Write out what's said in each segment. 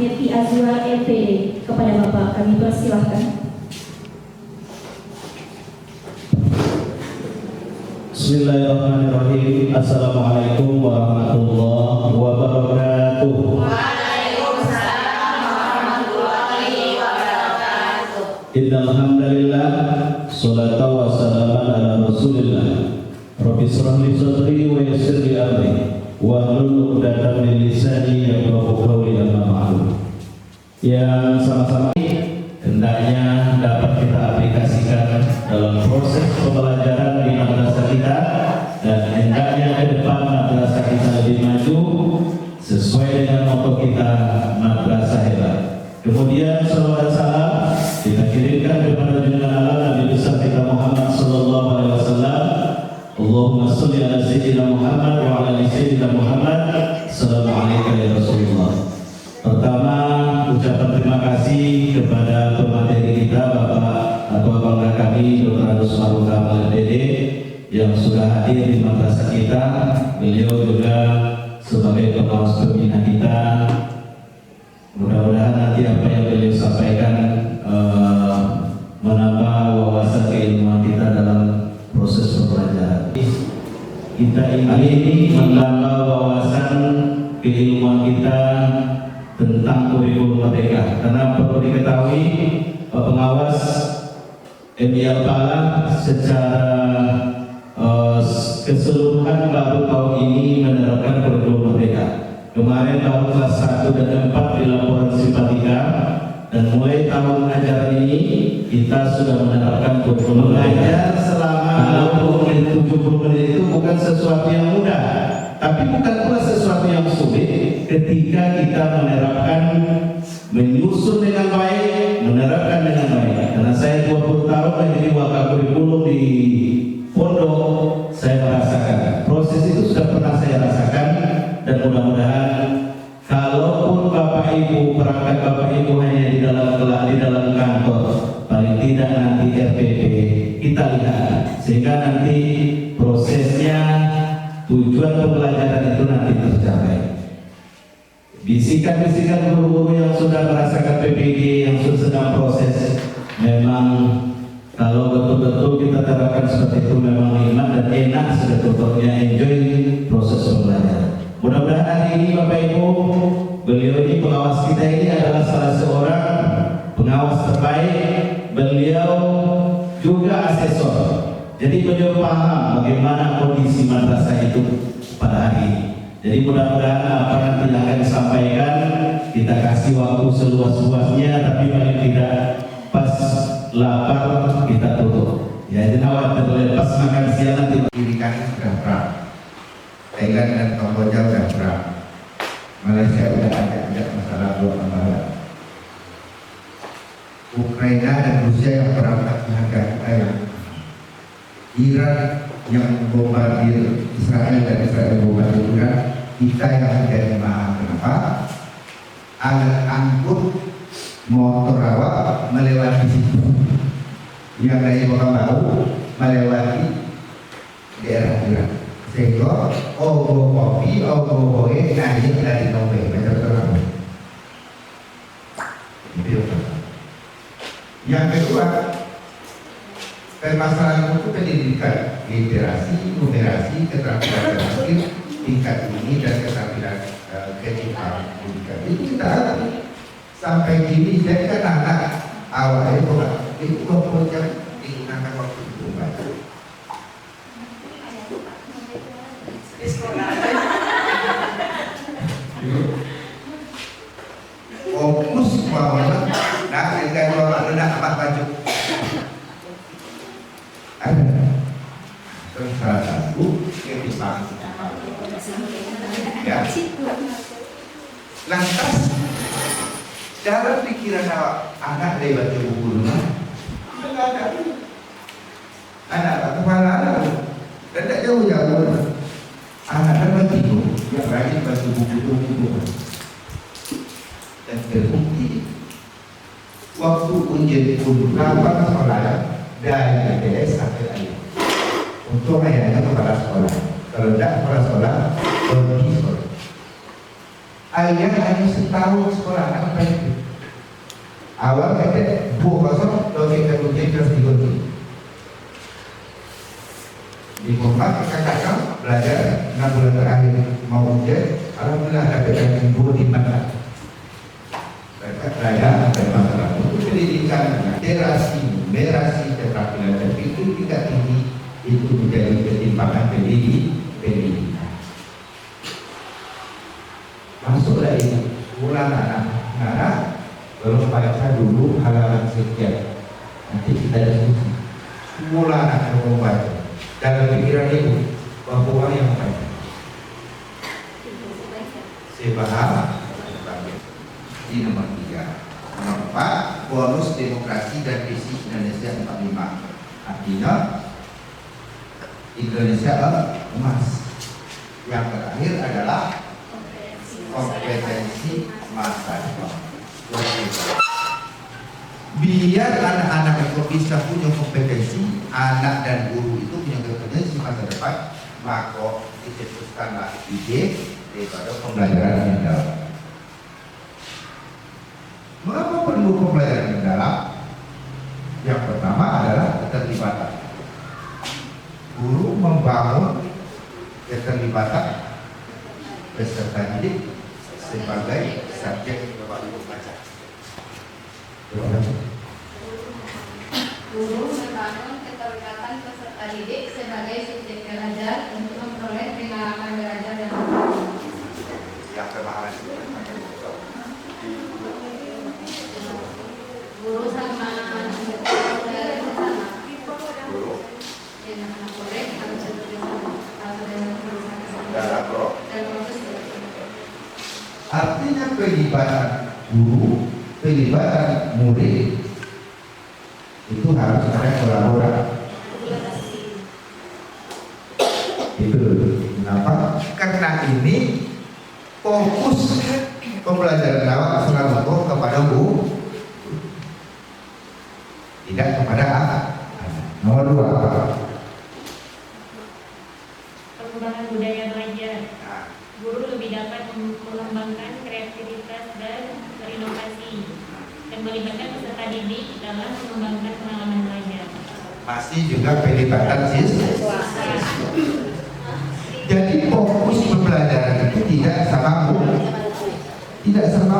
Neti Azwar LPD. Kepada Bapak kami persilahkan. Bismillahirrahmanirrahim. Assalamualaikum warahmatullahi wabarakatuh. Waalaikumsalam warahmatullahi wabarakatuh. Innal hamdalillah, sholatan wa salaman ala Rasulillah. Rabbi shrah li sadri wa yassir li amri wa hlul 'uqdatam min lisani yafqahu qawli, amma ba'du. Yang sama-sama hendaknya dapat kita aplikasikan dalam proses pembelajaran di madrasah kita, dan hendaknya ke depan madrasah kita lebih maju sesuai dengan motto kita, madrasah hebat. Kemudian salawat dan salam kita kirimkan kepada junjungan alam Nabi besar kita Muhammad sallallahu alaihi wasallam. Allahumma shalli ala sayyidina Muhammad wa ala ali sayyidina Muhammad. Assalamualaikum ya Rasulullah. Pertama, ucapan terima kasih kepada pemateri kita, Bapak Ketua Bangga kami, Dr. Agus Maruka LPD, yang sudah hadir di madrasah kita. Beliau juga sebagai pengawas pembina kita. Mudah-mudahan nanti apa yang beliau sampaikan menambah wawasan keilmuan kita dalam proses pembelajaran. Kita ingin menambah wawasan keilmuan kita tentang kurikulum merdeka, karena perlu diketahui pengawas MIL Pala secara keseluruhan baru tahun ini menerapkan kurikulum merdeka. Kemarin tahun kelas 1 dan 4 di laporan simpatika, dan mulai tahun ajaran ini kita sudah menerapkan kurikulum mengajar selama 60 menit 70 menit itu bukan sesuatu yang mudah, tapi bukan pula sesuatu yang sulit ketika kita menyusun dengan baik, menerapkan dengan baik. Karena saya 20 tahun menjadi wakil kurikulum di pondok, saya merasakan proses itu, sudah pernah saya rasakan. Dan mudah-mudahan kalaupun Bapak Ibu, perangkat Bapak Ibu hanya di dalam kantor, paling tidak nanti RPP kita lihat, sehingga nanti prosesnya, tujuan pembelajaran itu nanti tercapai. Bisikan-bisikan guru-guru yang sudah merasakan PPG, yang sudah sedang proses, memang kalau betul-betul kita terapkan seperti itu memang nikmat dan enak sebetulnya, enjoy proses pembelajaran. Mudah-mudahan hari ini Bapak Ibu, beliau ini pengawas kita ini adalah salah seorang pengawas terbaik. Beliau juga asesor, jadi beliau paham bagaimana kondisi madrasah itu pada hari ini. Jadi mudah-mudahan apa yang tidak akan disampaikan kita kasih waktu seluas-luasnya, tapi paling tidak pas lapar kita tutup. Ya, jadi khawatir lepas makan siang nanti. Dirikan sudah perang, Thailand dan Kamboja sudah perang, Malaysia sudah ada masalah dua Barat, Ukraina dan Rusia yang perang harga Thailand, Iran yang bombardir Israel dan Israel bombardir Iran, kita yang menjadi mahal. Kenapa? Alat angkut motor awak melewati situ, yang dari Pekanbaru melewati daerah Iran, sehingga ogo kopi, ogo boe naik dari Norway, macam terang. Yang kedua, permasalahan itu pendidikan, literasi, numerasi, keterampilan berpikir tingkat ini dan keterampilan kejiwaan pendidikan itu kita alami sampai gini. Jadi kan anak awalnya itu 20 jam digunakan waktu itu baca. Fokus bahwa nak dengan orang nak apa baju ada. Terus salah satu kebiasaan ya. Lantas dalam pikiran anak lewat buku rumah enggak ada. Anak kepala anak dan tidak jauh-jauh. Anak dapat itu yang rajin baca buku. Dan terbukti waktu ujian pun kapan sekolah dari TS sampai akhir. Untuk ayahnya kepala sekolah. Kalau tidak kepala sekolah, pergi sekolah. Ayah hanya setahun sekolah anak pendek. Awal pendek, buah kosong, logik dan ujian terus digunting. Di rumah kakak belajar 6 bulan terakhir mau ujian, alhamdulillah dapat yang buah di mana. Mereka belajar dan masalah untuk pendidikan, numerasi, keterampilan berpikir tidak tinggi itu menjadi ketimpangan pendidikan. Masuklah ini, mulai anak-anak belum baca dulu halaman sekian. Nanti kita diskusi. Mulai anak belum baca. Dalam pikiran ibu, bahwa yang baca. Sebahas. Ini nomor 3. Nomor 4, bonus demokrasi dan visi Indonesia 45. Artinya Indonesia emas. Yang terakhir adalah kompetensi masa depan. Biar anak-anak itu bisa punya kompetensi, anak dan guru itu punya kompetensi masa depan, maka dicetuskanlah ide daripada pembelajaran yang dalam. Mengapa perlu pembelajaran yang dalam? Yang pertama adalah keterlibatan. Guru membangun keterlibatan peserta didik sebagai subjek baca. Guru membangun keterlibatan peserta didik sebagai subjek belajar untuk memperoleh pengalaman belajar dan Yang pemahaman guru sama anak-anak belajar bersama. guru Dan anak murid harus bersama atau dalam dalam proses belajar. artinya pelibatan guru, pelibatan murid itu harus ada kolaborasi. Itu kenapa? Karena ini fokus pembelajaran lawak selalu kepada guru, tidak kepada anak. Nomor 2 Perkembangan budaya belajar. Nah, Guru lebih dapat mengembangkan kreativitas dan berinovasi dan melibatkan peserta didik dalam mengembangkan pengalaman belajar. masih juga pelibatan siswa. Jadi fokus pembelajaran itu tidak sama guru, tidak sama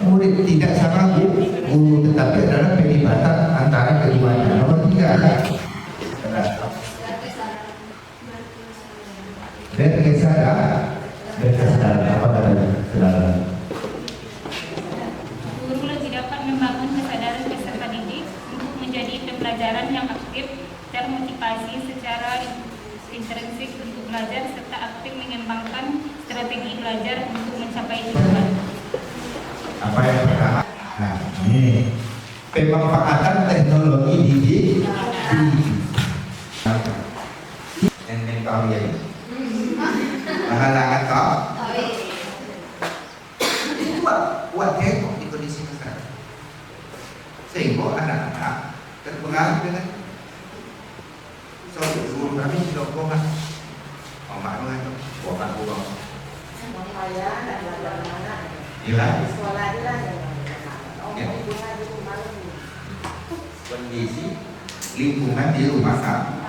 murid, tidak sama guru, tetapi adalah pelibatan antara keduanya. Nomor 3, berkesadaran apa katanya? Kesadaran. Guru lebih dapat membangun kesadaran peserta didik untuk menjadi pembelajaran yang aktif, termotivasi secara intrinsik untuk belajar serta aktif mengembangkan strategi belajar untuk mencapai tujuan. Apa yang pertama? Nah, ini pemanfaatan teknologi didik. Yang tahu ya ini. Halangan kau. Itu buat heboh di kondisi sekarang. Sehingga anak-anak terpengaruh dengan guru kami di Lombongan. Oh, maknanya itu bukan uang. Saya dan anak-anak Gila. sekolah dia Ya. Kondisi lingkungan di rumah kami.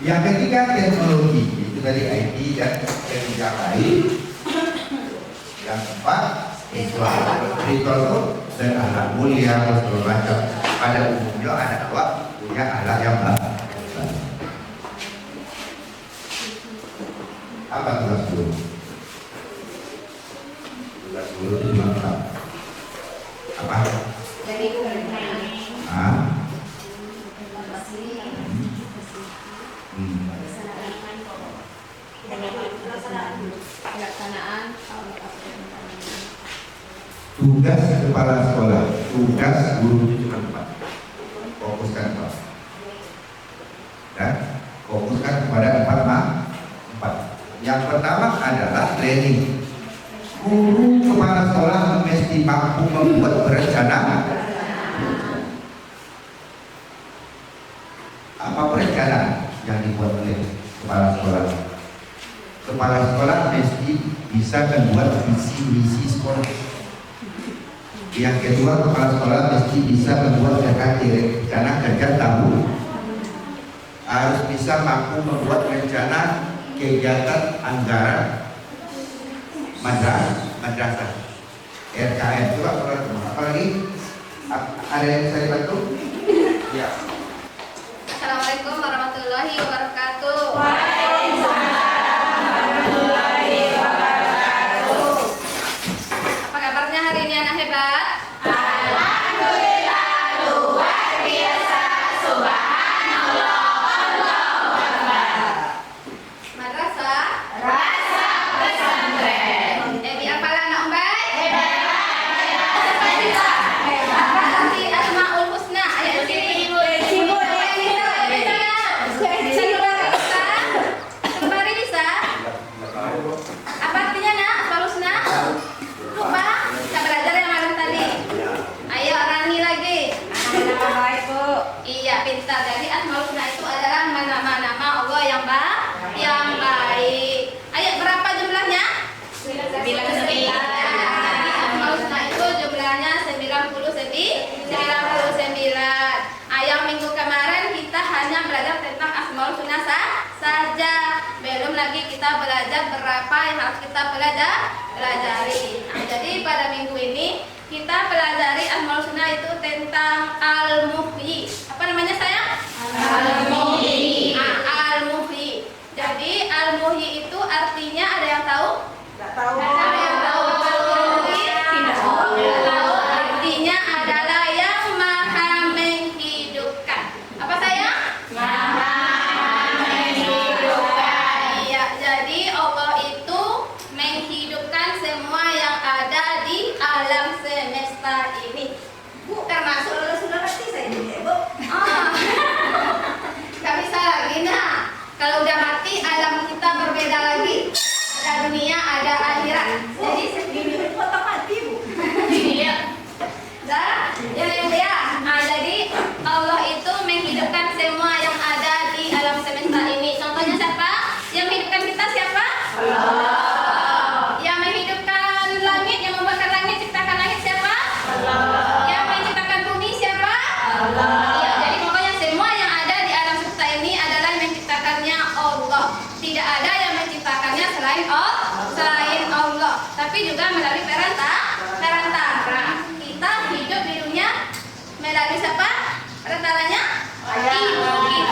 Yang ketiga teknologi, itu dari IT dan yang lain. Yang keempat spiritual dan ahlak mulia segala macam. Pada umumnya anak tua punya ahlak yang baik. Apa tugas guru? Tugas guru itu mantap. Apa? dari kebenaran Ah, pelaksanaan tugas kepala sekolah, tugas guru itu cuma 4. Fokuskan 4. Dan fokuskan kepada 4. Yang pertama adalah training. Guru kepala sekolah mesti mampu membuat perencanaan. Apa perencanaan yang dibuat oleh kepala sekolah? Kepala sekolah mesti bisa membuat visi misi sekolah. Yang kedua, kepala sekolah mesti bisa membuat RKT, rencana kerja tahun. Harus bisa mampu membuat rencana kegiatan anggaran madrasah. RKM. Coba teman-teman, apa lagi? Ada yang bisa dibantu? Ya. Assalamualaikum warahmatullahi wabarakatuh. Apa kabarnya hari ini anak hebat? Alhamdulillah luar biasa, subhanallah, Allahu Akbar. Madrasah Rasa pesantren. biar pala anak baik. Hebat. Apa arti Asmaul Husna? Ayat sini. Kembali bisa? Apa artinya nak? Asmaul Husna? Lupa? Kita belajar yang malam tadi. Ayo Rani lagi. Nama baik, Bu. Iya pintar. Jadi Asmaul Husna itu adalah nama-nama Allah yang baik. Ayo berapa jumlahnya? 99. Jadi Asmaul Husna itu jumlahnya 99. Yang minggu kemarin kita hanya belajar tentang Asmaul Husna saja. Belum lagi kita belajar berapa yang harus kita pelajari. Nah, jadi pada minggu ini kita pelajari Asmaul Husna itu tentang Al-Muhyi. Apa namanya sayang? Al-Muhyi. Al-Muhyi. Jadi Al-Muhyi itu artinya ada yang tahu? Enggak tahu. Ada yang tahu Al-Muhyi? Tidak tahu. Tidak tahu. Artinya adalah yang maha menghidupkan. Apa sayang? Maha menghidupkan. Iya, jadi Allah itu menghidupkan semua yang ada di alam semesta ini. Bu, termasuk saudara saya ini, Bu. Gak bisa lagi, nah. Kalau udah mati, alam kita berbeda lagi. Ada dunia, ada akhirat. Jadi segini foto mati, Bu. Iya. Dah, ya. Jadi Allah itu menghidupkan semua yang ada di alam semesta ini. Contohnya siapa? Yang menghidupkan kita siapa? Allah. Yang menghidupkan langit, yang membuatkan langit, ciptakan langit siapa? Allah. Yang menciptakan bumi siapa? Allah. Ya, jadi pokoknya semua yang ada di alam semesta ini adalah yang menciptakannya Allah. Tidak ada yang menciptakannya selain Allah. Tapi juga melalui perantara. Kita hidup di dunia melalui siapa? Perantaranya? Ibu kita